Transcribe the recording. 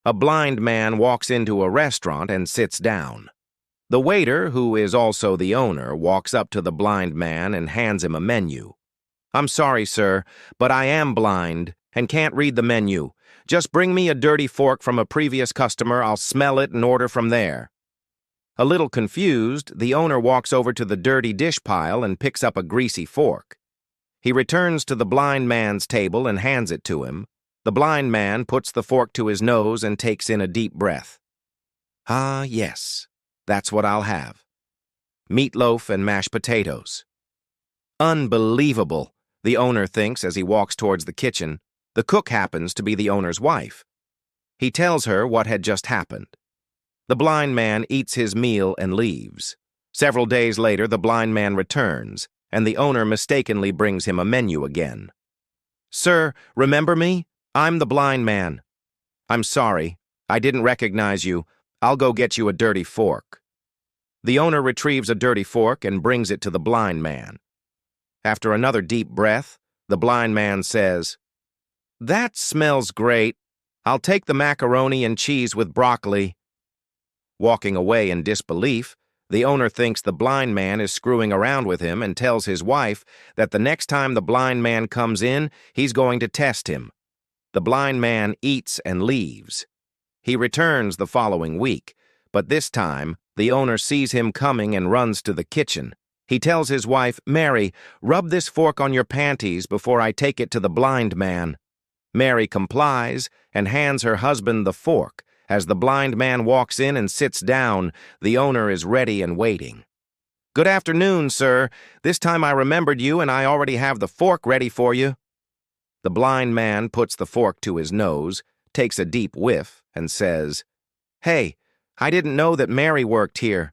A blind man walks into a restaurant and sits down. The waiter, who is also the owner, walks up to the blind man and hands him a menu. "I'm sorry, sir, but I am blind and can't read the menu. Just bring me a dirty fork from a previous customer. I'll smell it and order from there." A little confused, the owner walks over to the dirty dish pile and picks up a greasy fork. He returns to the blind man's table and hands it to him. The blind man puts the fork to his nose and takes in a deep breath. "Ah, yes, that's what I'll have. Meatloaf and mashed potatoes." "Unbelievable," the owner thinks as he walks towards the kitchen. The cook happens to be the owner's wife. He tells her what had just happened. The blind man eats his meal and leaves. Several days later, the blind man returns, and the owner mistakenly brings him a menu again. "Sir, remember me? I'm the blind man." "I'm sorry. I didn't recognize you. I'll go get you a dirty fork." The owner retrieves a dirty fork and brings it to the blind man. After another deep breath, the blind man says, "That smells great. I'll take the macaroni and cheese with broccoli." Walking away in disbelief, the owner thinks the blind man is screwing around with him and tells his wife that the next time the blind man comes in, he's going to test him. The blind man eats and leaves. He returns the following week, but this time, the owner sees him coming and runs to the kitchen. He tells his wife, "Mary, rub this fork on your panties before I take it to the blind man." Mary complies and hands her husband the fork. As the blind man walks in and sits down, the owner is ready and waiting. "Good afternoon, sir. This time I remembered you and I already have the fork ready for you." The blind man puts the fork to his nose, takes a deep whiff, and says, "Hey, I didn't know that Mary worked here.